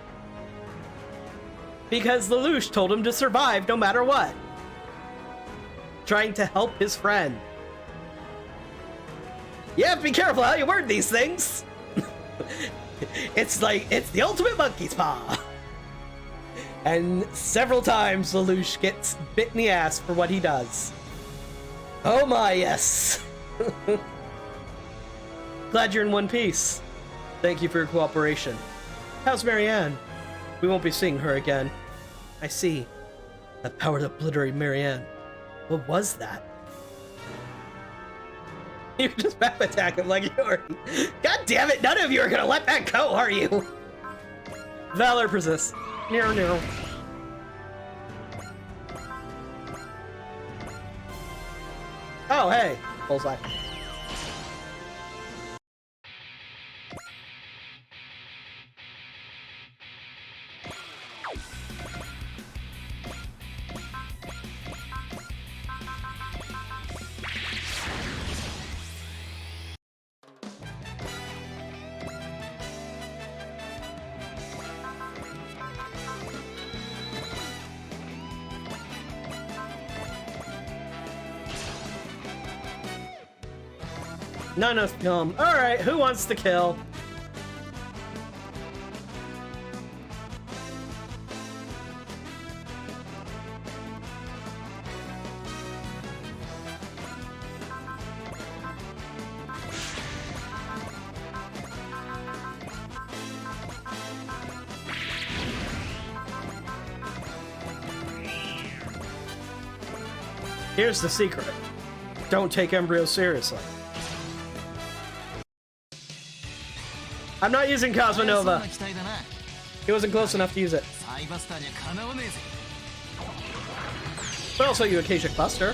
Because Lelouch told him to survive no matter what. Trying to help his friend. Yeah, be careful how you word these things. It's the ultimate monkey's paw. And several times Lelouch gets bit in the ass for what he does. Oh my, yes. Glad you're in one piece. Thank you for your cooperation. How's Marianne? We won't be seeing her again. I see. That power to obliterate Marianne. What was that? You just map attack him like you are. God damn it, none of you are gonna let that go, are you? Valor persists. No. Oh, hey. Bullseye. Not enough film. Alright, who wants to kill? Here's the secret. Don't take Embryo seriously. I'm not using Cosmonova. He wasn't close enough to use it. But also you Acacia Cluster.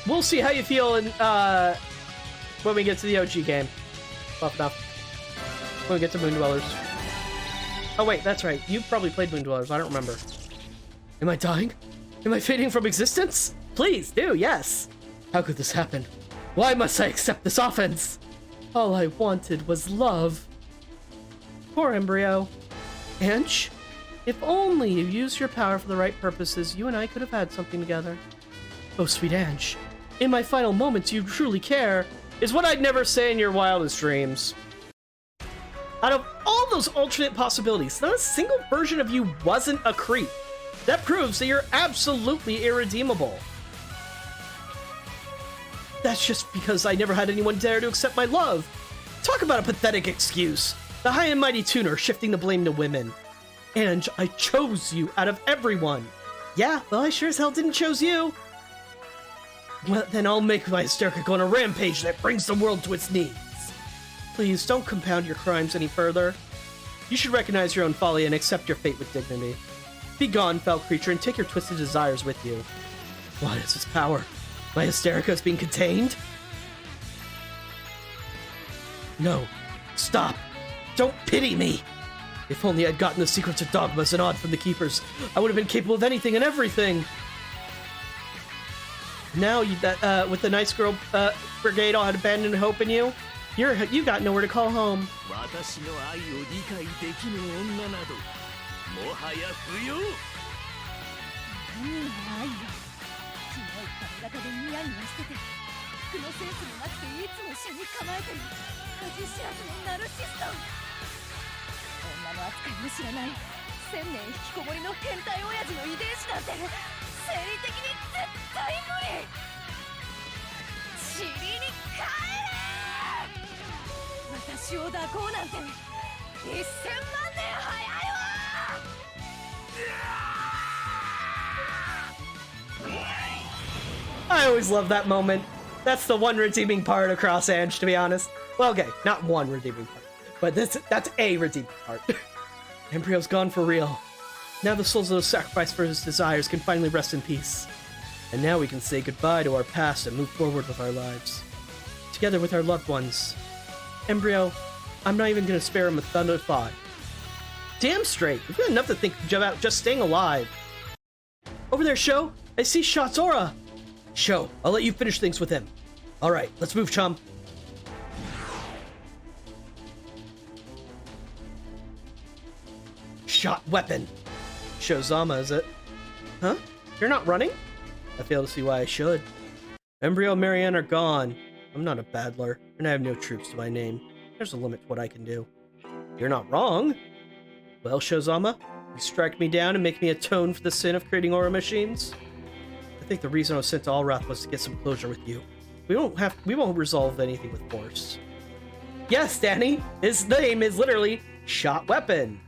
We'll see how you feel in, when we get to the OG game. Buff enough. When we get to Moon Dwellers. Oh wait, that's right. You probably played Moon Dwellers. I don't remember. Am I dying? Am I fading from existence? Please do, yes. How could this happen? Why must I accept this offense? All I wanted was love. Poor Embryo. Ange, if only you used your power for the right purposes, you and I could have had something together. Oh, sweet Ange. In my final moments, you truly care, is what I'd never say in your wildest dreams. Out of all those alternate possibilities, not a single version of you wasn't a creep. That proves that you're absolutely irredeemable. That's just because I never had anyone dare to accept my love. Talk about a pathetic excuse. The high and mighty tuner shifting the blame to women. Ange, I chose you out of everyone. Yeah, well, I sure as hell didn't choose you. Well, then I'll make my hysterica go on a rampage that brings the world to its knees. Please, don't compound your crimes any further. You should recognize your own folly and accept your fate with dignity. Be gone, foul creature, and take your twisted desires with you. What is this power? My hysterica is being contained? No. Stop. Don't pity me. If only I'd gotten the secrets of dogmas and odd from the keepers, I would have been capable of anything and everything. Now with the nice girl brigade all had abandoned hope in you, you got nowhere to call home. 生理的に絶対無理。塵に帰れ。私を抱こうなんて1000万年早いわ。 I always love that moment. That's the one redeeming part of Cross Ange, to be honest. Well, okay, not one redeeming part, but that's a redeeming part. Embryo's gone for real. Now the souls of those sacrificed for his desires can finally rest in peace. And now we can say goodbye to our past and move forward with our lives. Together with our loved ones. Embryo, I'm not even gonna spare him a thunder thought. Damn straight, we've got enough to think about just staying alive. Over there, Sho, I see Shot's aura. Sho, I'll let you finish things with him. Alright, let's move, chum. Shot weapon. Shozama, is it? Huh? You're not running? I fail to see why I should. Embryo and Marianne are gone. I'm not a battler, and I have no troops to my name. There's a limit to what I can do. You're not wrong. Well, Shozama, you strike me down and make me atone for the sin of creating aura machines? I think the reason I was sent to Alrath was to get some closure with you. We won't resolve anything with force. Yes, Danny, his name is literally Shot Weapon.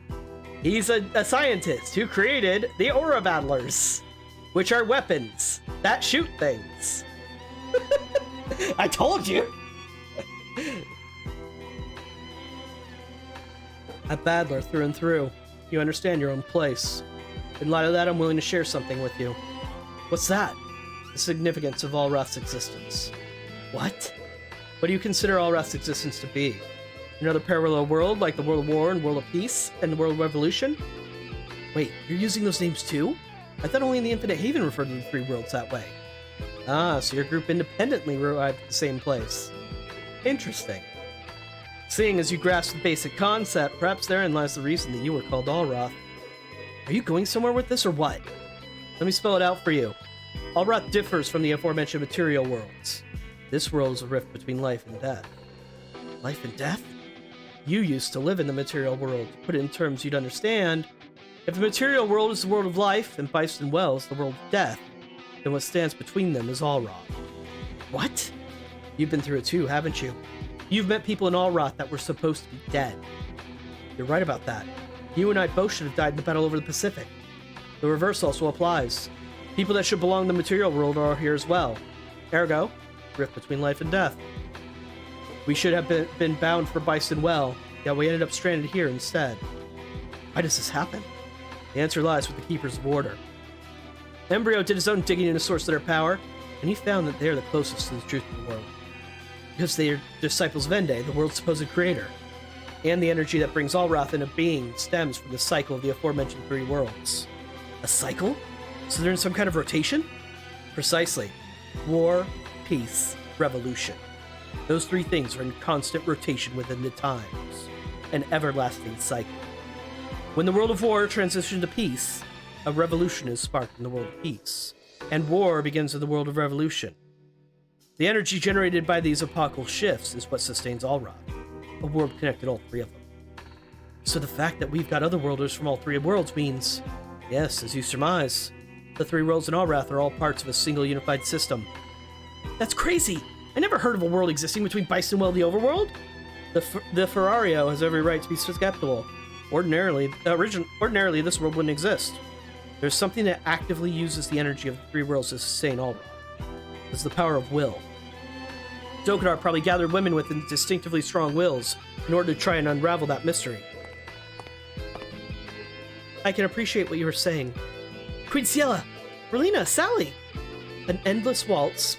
He's a scientist who created the Aura Battlers, which are weapons that shoot things. I told you! A battler through and through. You understand your own place. In light of that, I'm willing to share something with you. What's that? The significance of Alrath's existence. What? What do you consider Alrath's existence to be? Another parallel world like the World of War and World of Peace and the World of Revolution? Wait, you're using those names too? I thought only in the Infinite Haven referred to the three worlds that way. Ah, so your group independently arrived at the same place. Interesting. Seeing as you grasp the basic concept, perhaps therein lies the reason that you were called Alrath. Are you going somewhere with this or what? Let me spell it out for you. Alrath differs from the aforementioned material worlds. This world is a rift between life and death. Life and death? You used to live in the material world. To put it in terms you'd understand, if the material world is the world of life and Bison Well is the world of death, then what stands between them is Alrath. What? You've been through it too, haven't you? You've met people in Alrath that were supposed to be dead. You're right about that. You and I both should have died in the battle over the Pacific. The reverse also applies. People that should belong in the material world are here as well. Ergo, rift between life and death. We should have been bound for Bison Well, yet we ended up stranded here instead. Why does this happen? The answer lies with the Keepers of Order. Embryo did his own digging into source of their power, and he found that they are the closest to the truth of the world. Because they are disciples of Ende, the world's supposed creator. And the energy that brings Alrath into being stems from the cycle of the aforementioned three worlds. A cycle? So they're in some kind of rotation? Precisely. War, peace, revolution. Those three things are in constant rotation within the times. An everlasting cycle. When the world of war transitions to peace, a revolution is sparked in the world of peace. And war begins in the world of revolution. The energy generated by these epochal shifts is what sustains Alrath. A world connected all three of them. So the fact that we've got other worlders from all three worlds means, yes, as you surmise, the three worlds in Alrath are all parts of a single unified system. That's crazy! I never heard of a world existing between Bison Well and the Overworld. The Ferrario has every right to be skeptical. Ordinarily, this world wouldn't exist. There's something that actively uses the energy of the three worlds to sustain Alrath. It's the power of will. Dokudar probably gathered women with distinctively strong wills in order to try and unravel that mystery. I can appreciate what you were saying. Queen Ciela, Relina, Sally! An endless waltz.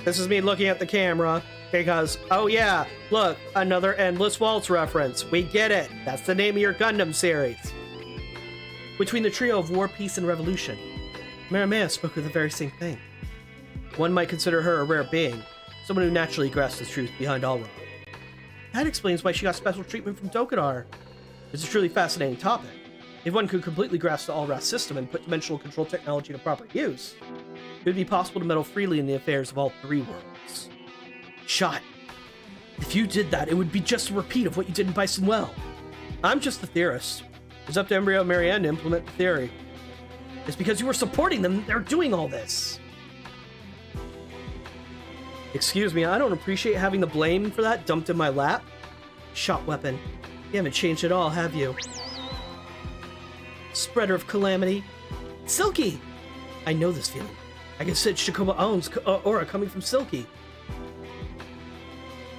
This is me looking at the camera because, oh yeah, look, another Endless Waltz reference. We get it. That's the name of your Gundam series. Between the trio of War, Peace, and Revolution, Marimea spoke of the very same thing. One might consider her a rare being, someone who naturally grasps the truth behind Alrath. That explains why she got special treatment from Dokudar. It's a truly fascinating topic. If one could completely grasp the Alrath system and put dimensional control technology to proper use, it would be possible to meddle freely in the affairs of all three worlds. Shot. If you did that, it would be just a repeat of what you did in Bison Well. I'm just the theorist. It's up to Embryo and Marianne to implement the theory. It's because you were supporting them. They're doing all this. Excuse me, I don't appreciate having the blame for that dumped in my lap. Shot weapon. You haven't changed at all, have you? Spreader of calamity. Silky! I know this feeling. I can sense Shikoma owns aura coming from Silky.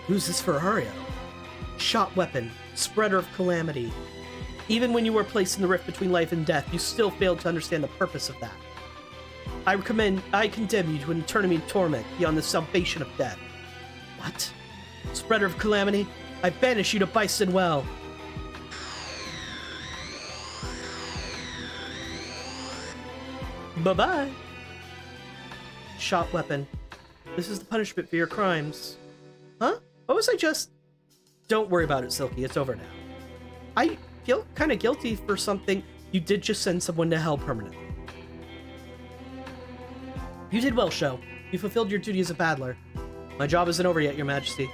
Who's this Ferrario? Shot weapon. Spreader of calamity. Even when you were placed in the rift between life and death, you still failed to understand the purpose of that. I condemn you to an eternity of torment beyond the salvation of death. What? Spreader of calamity? I banish you to Bison Well. Bye-bye. Shot weapon. This is the punishment for your crimes. Huh? What was I just... Don't worry about it, Silky. It's over now. I feel kind of guilty for something. You did just send someone to hell permanently. You did well, Sho. You fulfilled your duty as a battler. My job isn't over yet, Your Majesty.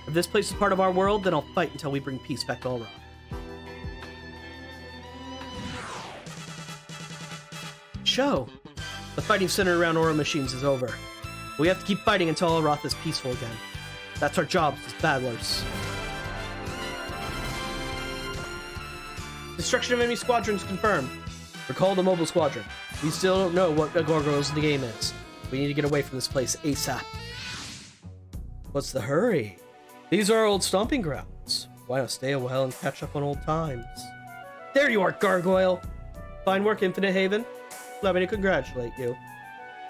If this place is part of our world, then I'll fight until we bring peace back to All Rock. Sho, the fighting centered around aura machines is over. We have to keep fighting until Alroth is peaceful again. That's our job as battlers. Destruction of enemy squadrons confirmed. Recall the mobile squadron. We still don't know what the gargoyles in the game is. We need to get away from this place ASAP. What's the hurry? These are our old stomping grounds. Why not stay a while and catch up on old times? There you are, Gargoyle! Fine work, Infinite Haven. Allow me to congratulate you.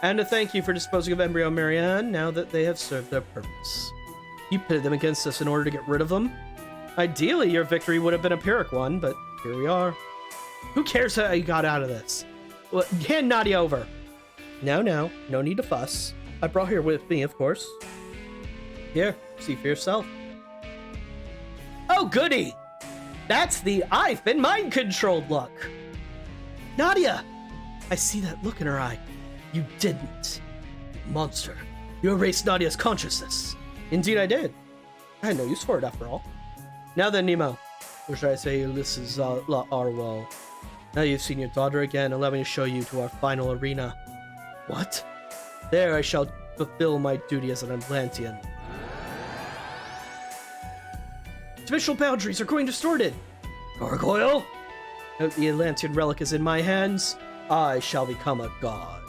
And to thank you for disposing of Embryo and Marianne now that they have served their purpose. You pitted them against us in order to get rid of them. Ideally, your victory would have been a Pyrrhic one, but here we are. Who cares how you got out of this? Well, hand Nadia over. No need to fuss. I brought her with me, of course. Here, see for yourself. Oh, goody! That's the I've been mind-controlled look. Nadia! I see that look in her eye. You didn't. You monster. You erased Nadia's consciousness. Indeed I did. I had no use for it after all. Now then, Nemo. Or should I say Ulysses Arwell. Now you've seen your daughter again, allow me to show you to our final arena. What? There I shall fulfill my duty as an Atlantean. Dimensional boundaries are going distorted. Gargoyle? Now the Atlantean relic is in my hands. I shall become a god.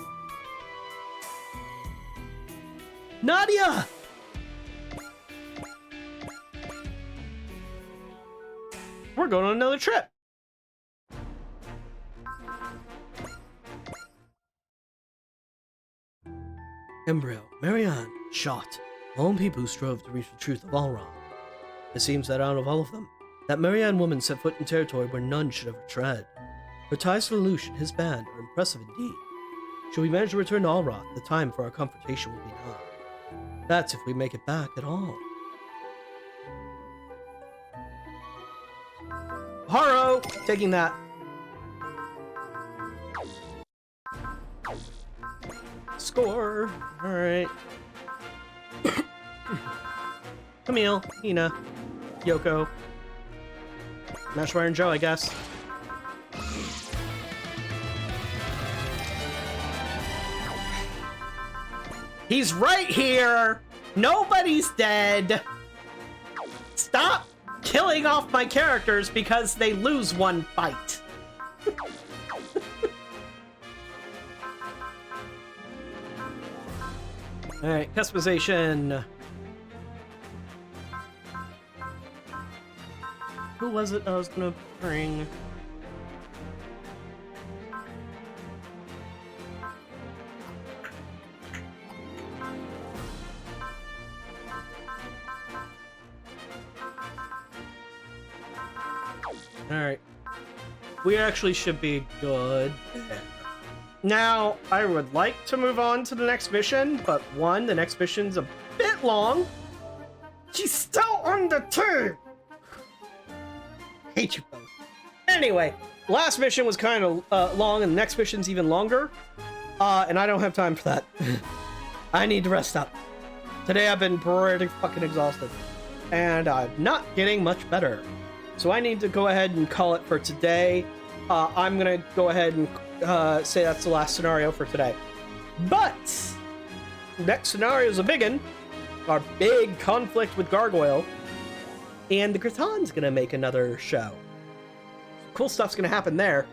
Nadia! We're going on another trip. Embryo, Marianne, Shot, lone people who strove to reach the truth of Alron. It seems that out of all of them, that Marianne woman set foot in territory where none should ever tread. Her ties to Lelouch and his band are impressive indeed. Should we manage to return to Alroth, the time for our confrontation will be nigh. That's if we make it back at all. Haro! Taking that. Score! Alright. Camille, Hina, Yoko, Mashwire and Joe, I guess. He's right here! Nobody's dead! Stop killing off my characters because they lose one fight. Alright, customization. Who was it I was gonna bring? Alright. We actually should be good there. Now, I would like to move on to the next mission, but one, the next mission's a bit long. She's still on the tube! Hate you both. Anyway, last mission was kind of long, and the next mission's even longer. And I don't have time for that. I need to rest up. Today I've been pretty fucking exhausted. And I'm not getting much better. So I need to go ahead and call it for today. I'm gonna go ahead and say that's the last scenario for today. But next scenario is a big one. Our big conflict with Gargoyle, and the Graton's gonna make another show. Cool stuff's gonna happen there.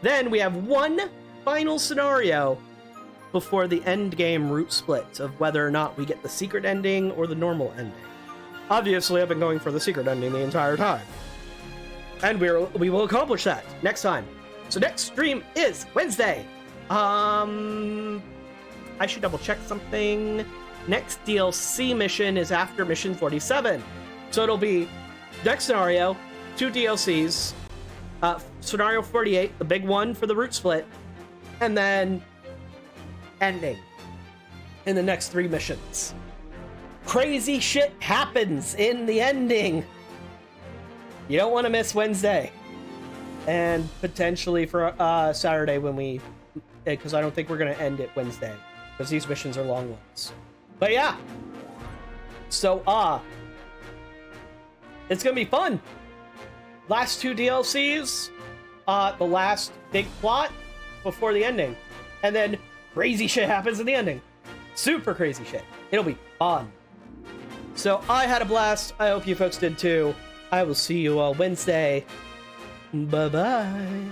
Then we have one final scenario before the end game route split of whether or not we get the secret ending or the normal ending. Obviously, I've been going for the secret ending the entire time. And we will accomplish that next time. So next stream is Wednesday. I should double check something. Next DLC mission is after mission 47. So it'll be next scenario, 2 DLCs, scenario 48, the big one for the route split, and then ending in the next 3 missions. Crazy shit happens in the ending. You don't want to miss Wednesday. And potentially for Saturday when because I don't think we're going to end it Wednesday, because these missions are long ones. But yeah. So, it's going to be fun. Last 2 DLCs, the last big plot before the ending. And then crazy shit happens in the ending. Super crazy shit. It'll be fun. So I had a blast. I hope you folks did too. I will see you all Wednesday. Bye-bye.